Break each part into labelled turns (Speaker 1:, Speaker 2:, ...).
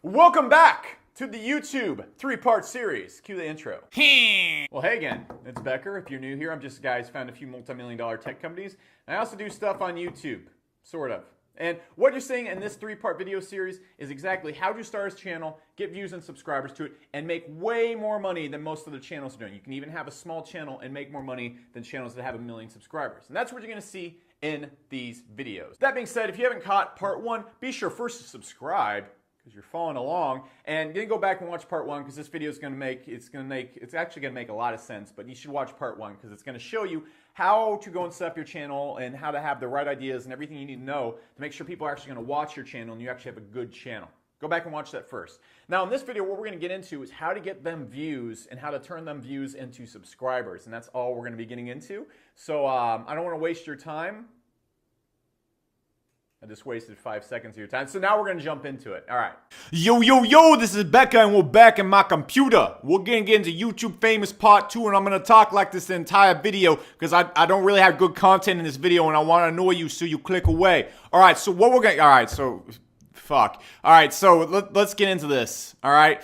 Speaker 1: Welcome back to the YouTube three-part series. Cue the intro. Well, hey again, it's Becker. If you're new here, I'm just a guy who's found a few multi-million-dollar tech companies. And I also do stuff on YouTube, sort of. And what you're seeing in this three-part video series is exactly how to start a channel, get views and subscribers to it, and make way more money than most other channels are doing. You can even have a small channel and make more money than channels that have 1 million subscribers. And that's what you're going to see in these videos. That being said, if you haven't caught part one, be sure first to subscribe because you're following along, and then go back and watch part one because this video is it's actually going to make a lot of sense, but you should watch part one because it's going to show you how to go and set up your channel and how to have the right ideas and everything you need to know to make sure people are actually going to watch your channel and you actually have a good channel. Go back and watch that first. Now in this video, what we're going to get into is how to get them views and how to turn them views into subscribers, and that's all we're going to be getting into. So I don't want to waste your time. I just wasted 5 seconds of your time. So now we're going to jump into it. All right.
Speaker 2: Yo, this is Becca and we're back in my computer. We're going to get into YouTube Famous Part 2 and I'm going to talk like this the entire video because I don't really have good content in this video and I want to annoy you so you click away. All right, so what we're going to... All right, so... Fuck. All right, so let's get into this. All right.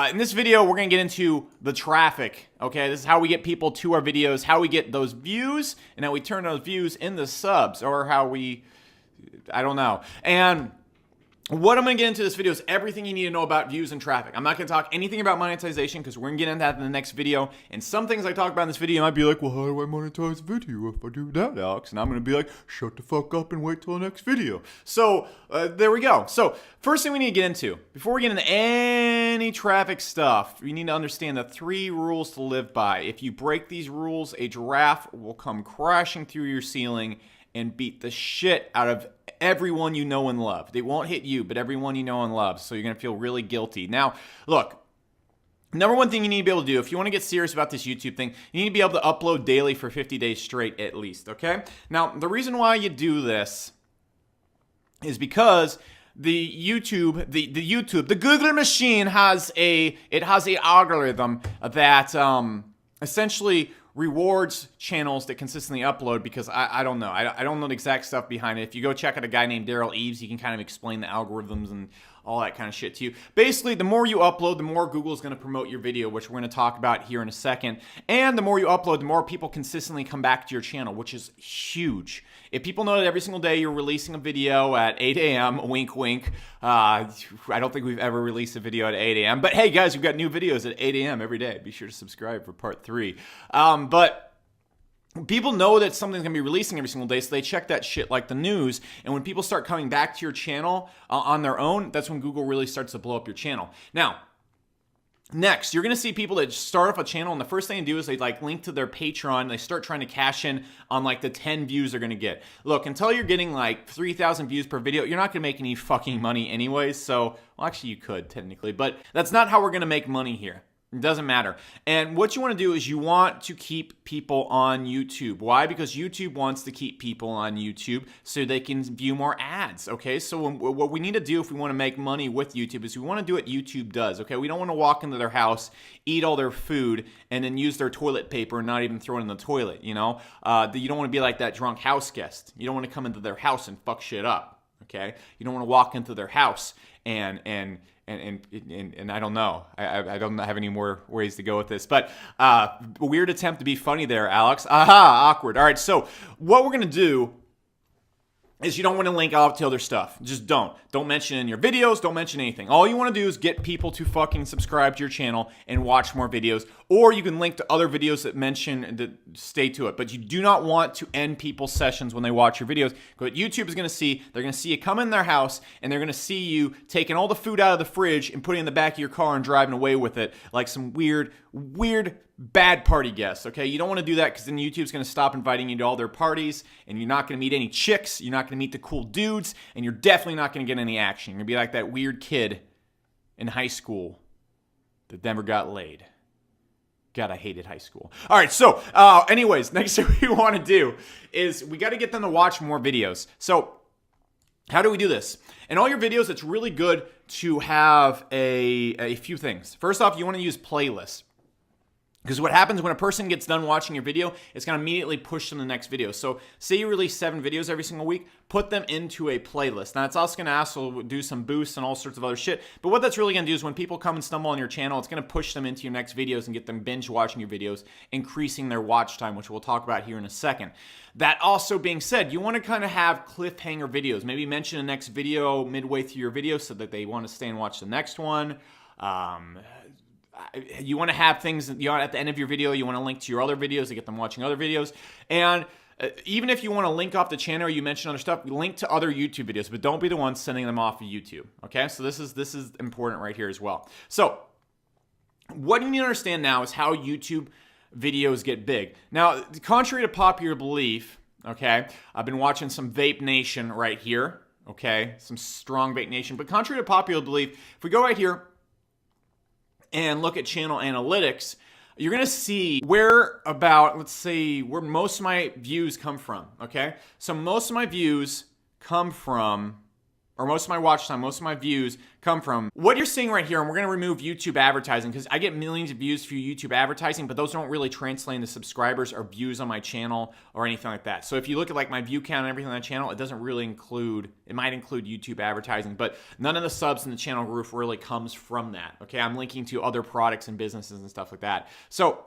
Speaker 2: In this video, we're going to get into the traffic, okay? This is how we get people to our videos, how we get those views, and how we turn those views into subs, or how we... I don't know. And what I'm going to get into this video is everything you need to know about views and traffic. I'm not going to talk anything about monetization because we're going to get into that in the next video. And some things I talk about in this video might be like, well, how do I monetize a video if I do that, Alex? And I'm going to be like, shut the fuck up and wait till the next video. So there we go. So first thing we need to get into, before we get into any traffic stuff, you need to understand the 3 rules to live by. If you break these rules, a giraffe will come crashing through your ceiling and beat the shit out of everyone you know and love. They won't hit you, but everyone you know and love. So you're going to feel really guilty. Now, look, number one thing you need to be able to do, if you want to get serious about this YouTube thing, you need to be able to upload daily for 50 days straight at least, okay? Now, the reason why you do this is because the Google machine has a algorithm that essentially rewards channels that consistently upload because I don't know. I don't know the exact stuff behind it. If you go check out a guy named Daryl Eves, he can kind of explain the algorithms and all that kind of shit to you. Basically, the more you upload, the more Google is going to promote your video, which we're going to talk about here in a second. And the more you upload, the more people consistently come back to your channel, which is huge. If people know that every single day you're releasing a video at 8 a.m., wink, wink. I don't think we've ever released a video at 8 a.m. But hey, guys, we've got new videos at 8 a.m. every day. Be sure to subscribe for part 3. But people know that something's going to be releasing every single day, so they check that shit like the news. And when people start coming back to your channel on their own, that's when Google really starts to blow up your channel. Now, next, you're going to see people that start off a channel, and the first thing they do is they like link to their Patreon. They start trying to cash in on like the 10 views they're going to get. Look, until you're getting like 3,000 views per video, you're not going to make any fucking money anyways. So, well, actually you could technically, but that's not how we're going to make money here. It doesn't matter. And what you want to do is you want to keep people on YouTube. Why? Because YouTube wants to keep people on YouTube so they can view more ads, okay? So what we need to do if we want to make money with YouTube is we want to do what YouTube does, okay? We don't want to walk into their house, eat all their food, and then use their toilet paper and not even throw it in the toilet, you know? You don't want to be like that drunk house guest. You don't want to come into their house and fuck shit up, okay? You don't want to walk into their house and I don't know. I don't have any more ways to go with this. But weird attempt to be funny there, Alex. Aha, awkward. All right, so what we're going to do is you don't want to link out to other stuff. Just don't. Don't mention it in your videos. Don't mention anything. All you want to do is get people to fucking subscribe to your channel and watch more videos. Or you can link to other videos that mention, that stay to it. But you do not want to end people's sessions when they watch your videos. What YouTube is going to see, they're going to see you come in their house and they're going to see you taking all the food out of the fridge and putting it in the back of your car and driving away with it like some weird bad party guests, okay? You don't want to do that because then YouTube's going to stop inviting you to all their parties and you're not going to meet any chicks, you're not going to meet the cool dudes, and you're definitely not going to get any action. You're going to be like that weird kid in high school that never got laid. God, I hated high school. All right, so anyways, next thing we want to do is we got to get them to watch more videos. So how do we do this? In all your videos, it's really good to have a few things. First off, you want to use playlists. Because what happens when a person gets done watching your video, it's going to immediately push them to the next video. So say you release 7 videos every single week, put them into a playlist. Now, it's also going to also do some boosts and all sorts of other shit. But what that's really going to do is when people come and stumble on your channel, it's going to push them into your next videos and get them binge watching your videos, increasing their watch time, which we'll talk about here in a second. That also being said, you want to kind of have cliffhanger videos. Maybe mention the next video midway through your video so that they want to stay and watch the next one. You want to have things, at the end of your video, you want to link to your other videos to get them watching other videos. And even if you want to link off the channel or you mention other stuff, link to other YouTube videos, but don't be the one sending them off of YouTube. Okay, so this is important right here as well. So what you need to understand now is how YouTube videos get big. Now, contrary to popular belief, okay, I've been watching some Vape Nation right here, okay, some strong Vape Nation, but contrary to popular belief, if we go right here and look at channel analytics, you're going to see where most of my views come from, okay? So most of my views come from, or most of my watch time, most of my views come from what you're seeing right here. And we're going to remove YouTube advertising because I get millions of views through YouTube advertising, but those don't really translate into subscribers or views on my channel or anything like that. So if you look at like my view count and everything on that channel, it doesn't really include, it might include YouTube advertising, but none of the subs in the channel roof really comes from that. Okay, I'm linking to other products and businesses and stuff like that. So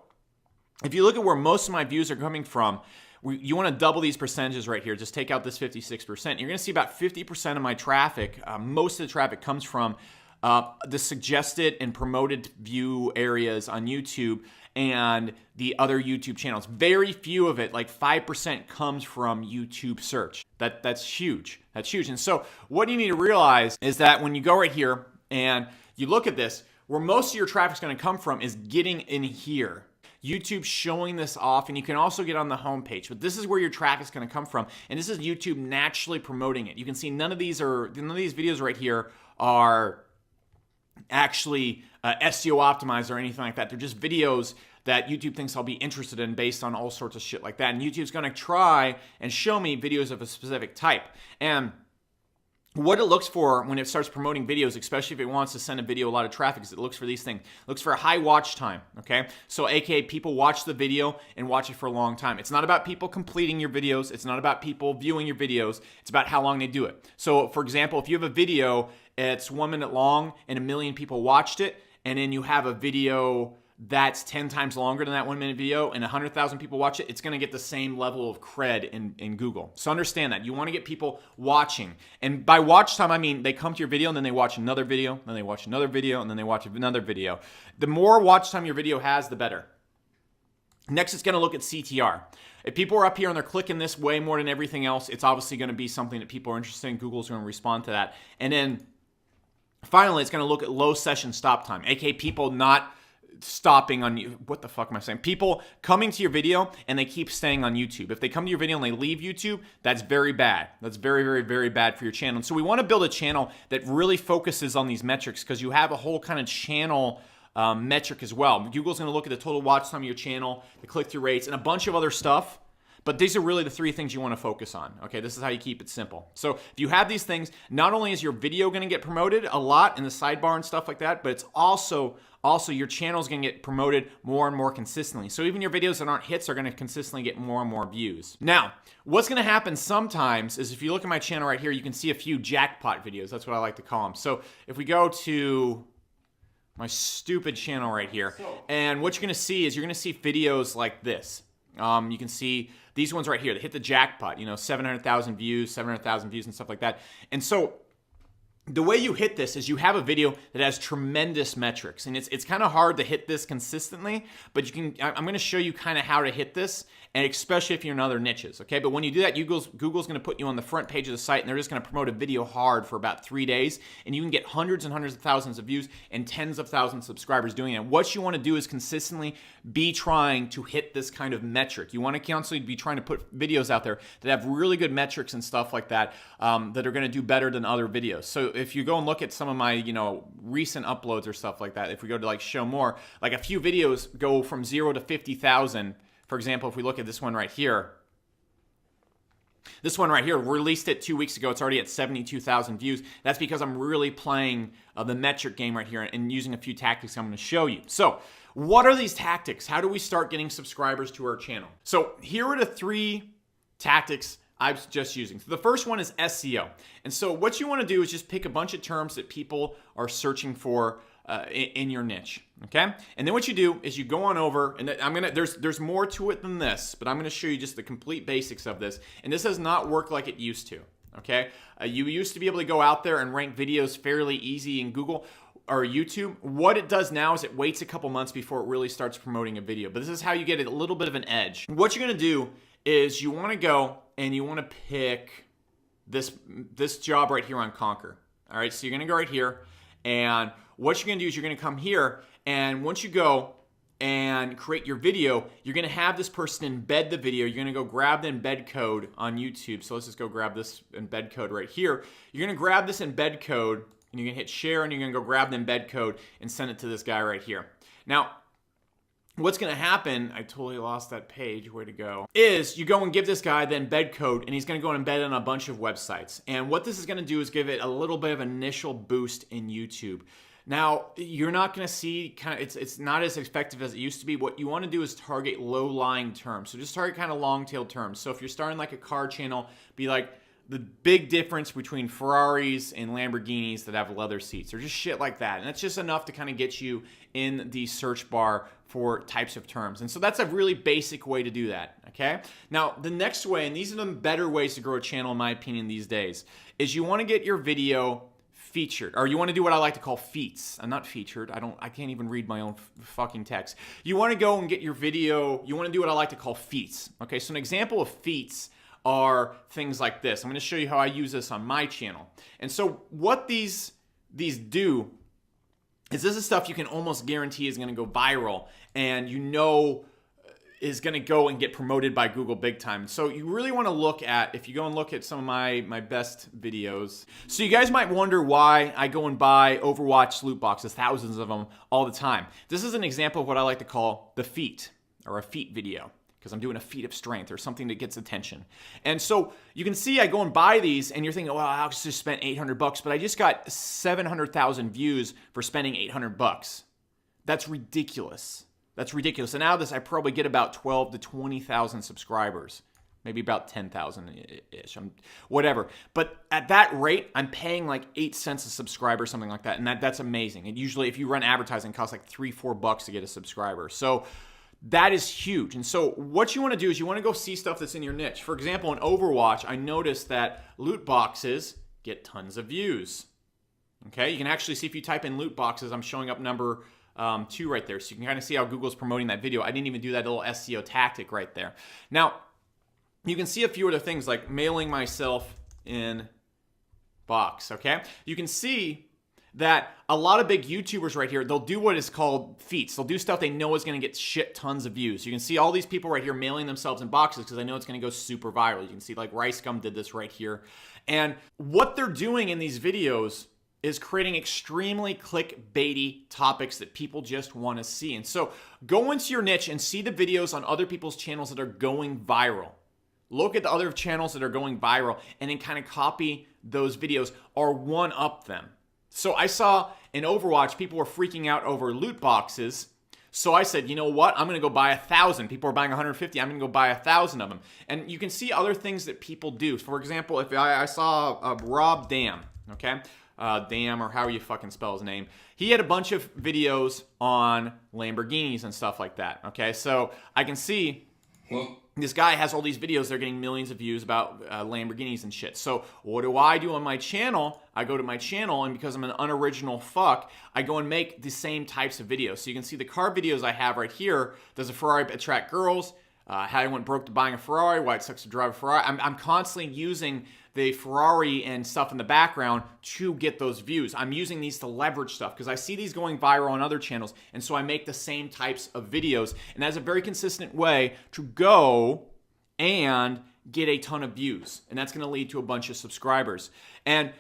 Speaker 2: if you look at where most of my views are coming from, you want to double these percentages right here. Just take out this 56%. You're going to see about 50% of my traffic, most of the traffic comes from the suggested and promoted view areas on YouTube and the other YouTube channels. Very few of it, like 5%, comes from YouTube search. That's huge. That's huge. And so what you need to realize is that when you go right here and you look at this, where most of your traffic is going to come from is getting in here. YouTube showing this off, and you can also get on the homepage, but this is where your traffic is going to come from, and this is YouTube naturally promoting it. You can see none of these videos right here are actually SEO optimized or anything like that. They're just videos that YouTube thinks I'll be interested in based on all sorts of shit like that, and YouTube's going to try and show me videos of a specific type. And what it looks for when it starts promoting videos, especially if it wants to send a video a lot of traffic, is it looks for these things. It looks for a high watch time, okay? So aka people watch the video and watch it for a long time. It's not about people completing your videos. It's not about people viewing your videos. It's about how long they do it. So for example, if you have a video, it's 1 minute long and 1 million people watched it, and then you have a video that's 10 times longer than that 1 minute video and 100,000 people watch it, it's going to get the same level of cred in Google. So understand that. You want to get people watching. And by watch time, I mean they come to your video and then they watch another video, then they watch another video, and then they watch another video. The more watch time your video has, the better. Next, it's going to look at CTR. If people are up here and they're clicking this way more than everything else, it's obviously going to be something that people are interested in. Google's going to respond to that. And then finally, it's going to look at low session stop time, aka people not stopping on you. What the fuck am I saying? People coming to your video and they keep staying on YouTube. If they come to your video and they leave YouTube, that's very bad. That's very, very, very bad for your channel. And so we want to build a channel that really focuses on these metrics because you have a whole kind of channel metric as well. Google's going to look at the total watch time of your channel, the click-through rates, and a bunch of other stuff. But these are really the 3 things you want to focus on. Okay, this is how you keep it simple. So if you have these things, not only is your video going to get promoted a lot in the sidebar and stuff like that, but it's also your channel is going to get promoted more and more consistently. So even your videos that aren't hits are going to consistently get more and more views. Now, what's going to happen sometimes is if you look at my channel right here, you can see a few jackpot videos. That's what I like to call them. So if we go to my stupid channel right here, and what you're going to see is you're going to see videos like this. You can see these ones right here that hit the jackpot, 700,000 views, 700,000 views and stuff like that. And so the way you hit this is you have a video that has tremendous metrics, and it's kind of hard to hit this consistently, but I'm going to show you kind of how to hit this, and especially if you're in other niches, okay? But when you do that, Google's going to put you on the front page of the site, and they're just going to promote a video hard for about 3 days, and you can get hundreds and hundreds of thousands of views and tens of thousands of subscribers doing it. What you want to do is consistently be trying to hit this kind of metric. You want to constantly be trying to put videos out there that have really good metrics and stuff like that, that are going to do better than other videos. So if you go and look at some of my, recent uploads or stuff like that, if we go to like show more, like a few videos go from 0 to 50,000. For example, if we look at this one right here, released it 2 weeks ago. It's already at 72,000 views. That's because I'm really playing the metric game right here and using a few tactics I'm going to show you. So what are these tactics? How do we start getting subscribers to our channel? So here are the 3 tactics I'm just using. So the first one is SEO. And so what you want to do is just pick a bunch of terms that people are searching for in your niche, okay? And then what you do is you go on over, and there's more to it than this, but I'm gonna show you just the complete basics of this. And this does not work like it used to, okay? You used to be able to go out there and rank videos fairly easy in Google or YouTube. What it does now is it waits a couple months before it really starts promoting a video. But this is how you get a little bit of an edge. What you're gonna do is you wanna go and you wanna pick this job right here on Conquer. All right, so you're gonna go right here, and what you're gonna do is you're gonna come here, and once you go and create your video, you're gonna have this person embed the video. You're gonna go grab the embed code on YouTube. So let's just go grab this embed code right here. You're gonna grab this embed code, and you're gonna hit share, and you're gonna go grab the embed code and send it to this guy right here. Now, what's gonna happen, I totally lost that page, way to go, is you go and give this guy the embed code, and he's gonna go and embed it on a bunch of websites. And what this is gonna do is give it a little bit of an initial boost in YouTube. Now, you're not gonna see it's not as effective as it used to be. What you wanna do is target low-lying terms. So just target kind of long-tail terms. So if you're starting like a car channel, be like, the big difference between Ferraris and Lamborghinis that have leather seats, or just shit like that. And that's just enough to kind of get you in the search bar for types of terms. And so that's a really basic way to do that, okay? Now, the next way, and these are the better ways to grow a channel in my opinion these days, is you want to get your video featured, or you want to do what I like to call feats. I'm not featured. I can't even read my own fucking text. You want to go and get your video, you want to do what I like to call feats, okay? So an example of feats are things like this. I'm going to show you how I use this on my channel. And so what these do is this is stuff you can almost guarantee is going to go viral, and you know is going to go and get promoted by Google big time. So you really want to look at, if you go and look at some of my best videos. So you guys might wonder why I go and buy Overwatch loot boxes, thousands of them all the time. This is an example of what I like to call the feat, or a feat video, because I'm doing a feat of strength or something that gets attention. And so you can see I go and buy these, and you're thinking, well, I just spent $800, but I just got 700,000 views for spending $800. That's ridiculous. That's ridiculous. And out of this, I probably get about 12 to 20,000 subscribers, maybe about 10,000-ish, whatever. But at that rate, I'm paying like 8 cents a subscriber, something like that. And that's amazing. And usually if you run advertising, it costs like $3-4 to get a subscriber. So that is huge. And so what you want to do is you want to go see stuff that's in your niche. For example, in Overwatch, I noticed that loot boxes get tons of views. Okay, you can actually see if you type in loot boxes, I'm showing up number 2 right there. So you can kind of see how Google's promoting that video. I didn't even do that little SEO tactic right there. Now, you can see a few other things like mailing myself in box, okay? You can see that a lot of big YouTubers right here, they'll do what is called feats. They'll do stuff they know is going to get shit tons of views. You can see all these people right here mailing themselves in boxes because they know it's going to go super viral. You can see like Rice Gum did this right here. And what they're doing in these videos is creating extremely clickbaity topics that people just want to see. And so go into your niche and see the videos on other people's channels that are going viral. Look at the other channels that are going viral and then kind of copy those videos or one-up them. So I saw in Overwatch, people were freaking out over loot boxes. So I said, you know what? I'm going to go buy 1,000. People are buying 150. I'm going to go buy 1,000 of them. And you can see other things that people do. For example, if I saw Rob Dam, okay? Dam, or how you fucking spell his name. He had a bunch of videos on Lamborghinis and stuff like that, okay? So I can see this guy has all these videos. They're getting millions of views about Lamborghinis and shit. So what do I do on my channel? I go to my channel, and because I'm an unoriginal fuck, I go and make the same types of videos. So you can see the car videos I have right here. Does a Ferrari attract girls? How I went broke to buying a Ferrari, why it sucks to drive a Ferrari. I'm constantly using the Ferrari and stuff in the background to get those views. I'm using these to leverage stuff because I see these going viral on other channels, and so I make the same types of videos, and that's a very consistent way to go and get a ton of views, and that's going to lead to a bunch of subscribers. And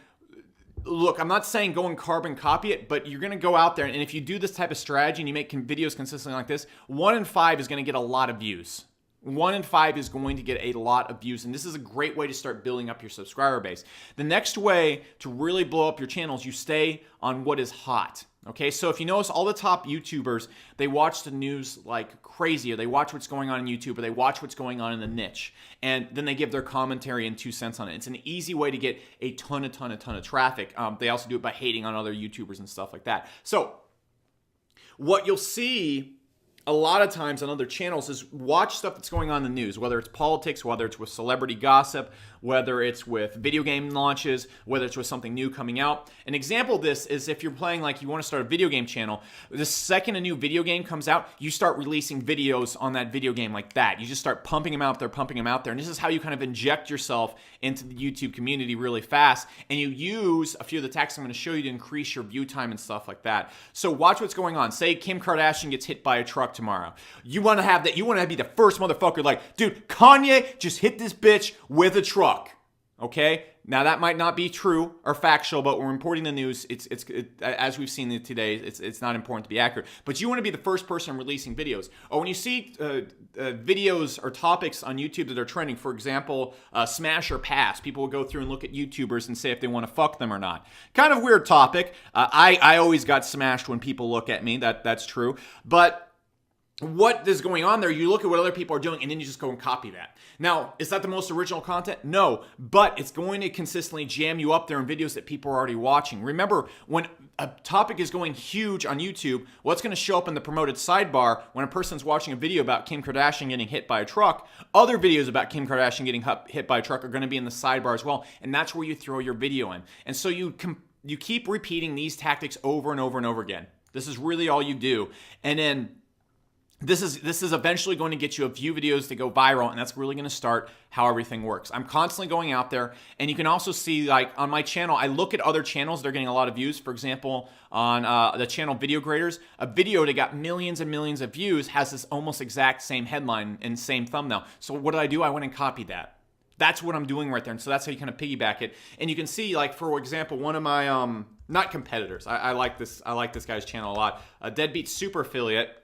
Speaker 2: look, I'm not saying go and carbon copy it, but you're going to go out there, and if you do this type of strategy and you make videos consistently like this, 1 in 5 is going to get a lot of views. 1 in 5 is going to get a lot of views, and this is a great way to start building up your subscriber base. The next way to really blow up your channel is you stay on what is hot. Okay, so if you notice, all the top YouTubers, they watch the news like crazy, or they watch what's going on in YouTube, or they watch what's going on in the niche, and then they give their commentary and 2 cents on it. It's an easy way to get a ton of traffic. They also do it by hating on other YouTubers and stuff like that. So what you'll see a lot of times on other channels is watch stuff that's going on in the news, whether it's politics, whether it's with celebrity gossip, whether it's with video game launches, whether it's with something new coming out. An example of this is if you're playing, like you want to start a video game channel, the second a new video game comes out, you start releasing videos on that video game like that. You just start pumping them out there, and this is how you kind of inject yourself into the YouTube community really fast, and you use a few of the tactics I'm going to show you to increase your view time and stuff like that. So watch what's going on. Say Kim Kardashian gets hit by a truck tomorrow. You want to have that. You want to be the first motherfucker like, dude, Kanye just hit this bitch with a truck. Okay? Now that might not be true or factual, but we're reporting the news. As we've seen it today, it's not important to be accurate. But you want to be the first person releasing videos. Or when you see videos or topics on YouTube that are trending, for example, smash or pass, people will go through and look at YouTubers and say if they want to fuck them or not. Kind of weird topic. I always got smashed when people look at me. That's true. But what is going on there, you look at what other people are doing and then you just go and copy that. Now, is that the most original content? No, but it's going to consistently jam you up there in videos that people are already watching. Remember, when a topic is going huge on YouTube, what's going to show up in the promoted sidebar when a person's watching a video about Kim Kardashian getting hit by a truck, other videos about Kim Kardashian getting hit by a truck are going to be in the sidebar as well, and that's where you throw your video in. And so you keep repeating these tactics over and over and over again. This is really all you do. And then this is eventually going to get you a few videos to go viral, and that's really going to start how everything works. I'm constantly going out there, and you can also see, like, on my channel, I look at other channels that are getting a lot of views. For example, on the channel Video Graders, a video that got millions and millions of views has this almost exact same headline and same thumbnail. So what did? I went and copied that. That's what I'm doing right there, and so that's how you kind of piggyback it. And you can see, like, for example, one of my not competitors. I like this guy's channel a lot. A Deadbeat Super Affiliate.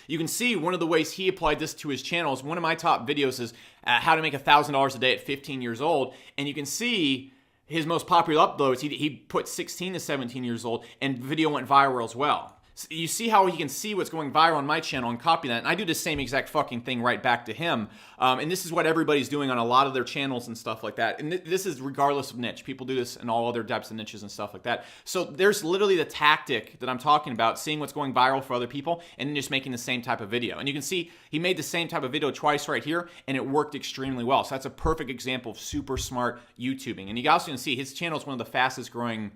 Speaker 2: You can see one of the ways he applied this to his channel is one of my top videos is how to make $1,000 a day at 15 years old. And you can see his most popular uploads, he put 16 to 17 years old, and the video went viral as well. So you see how he can see what's going viral on my channel and copy that. And I do the same exact fucking thing right back to him. And this is what everybody's doing on a lot of their channels and stuff like that. And this is regardless of niche. People do this in all other types of niches and stuff like that. So there's literally the tactic that I'm talking about, seeing what's going viral for other people and then just making the same type of video. And you can see he made the same type of video twice right here, and it worked extremely well. So that's a perfect example of super smart YouTubing. And you also can see his channel is one of the fastest growing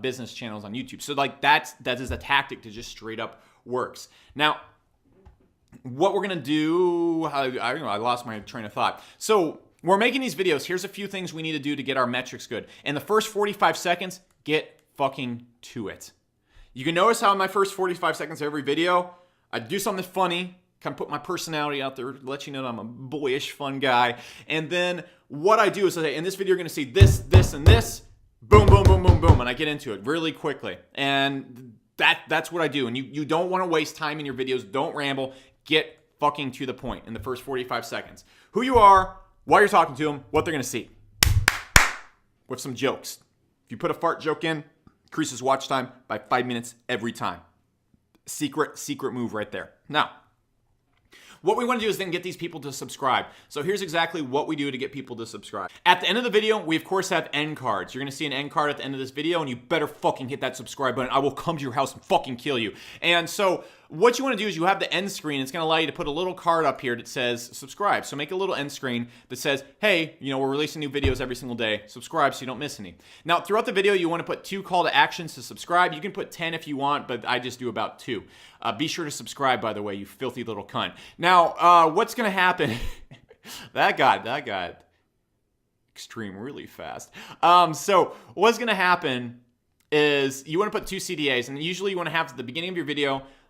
Speaker 2: business channels on YouTube. So like that is a tactic that just straight up works. Now, what we're gonna do, I lost my train of thought. So we're making these videos. Here's a few things we need to do to get our metrics good. In the first 45 seconds, get fucking to it. You can notice how in my first 45 seconds of every video, I do something funny, kind of put my personality out there, let you know that I'm a boyish, fun guy. And then what I do is I say, in this video, you're gonna see this, this, and this. Boom, boom, boom, boom, boom, and I get into it really quickly. And that's what I do. And you don't want to waste time in your videos. Don't ramble. Get fucking to the point in the first 45 seconds. Who you are, why you're talking to them, what they're going to see. With some jokes. If you put a fart joke in, increases watch time by 5 minutes every time. Secret move right there. Now, what we want to do is then get these people to subscribe. So here's exactly what we do to get people to subscribe. At the end of the video, we of course have end cards. You're going to see an end card at the end of this video, and you better fucking hit that subscribe button. I will come to your house and fucking kill you. And so what you want to do is you have the end screen. It's going to allow you to put a little card up here that says subscribe. So make a little end screen that says, hey, we're releasing new videos every single day. Subscribe so you don't miss any. Now, throughout the video, you want to put 2 call to actions to subscribe. You can put 10 if you want, but I just do about 2. Be sure to subscribe, by the way, you filthy little cunt. Now, what's going to happen? That got extreme really fast. So what's going to happen is you want to put 2 CDAs, and usually you want to have at the beginning of your video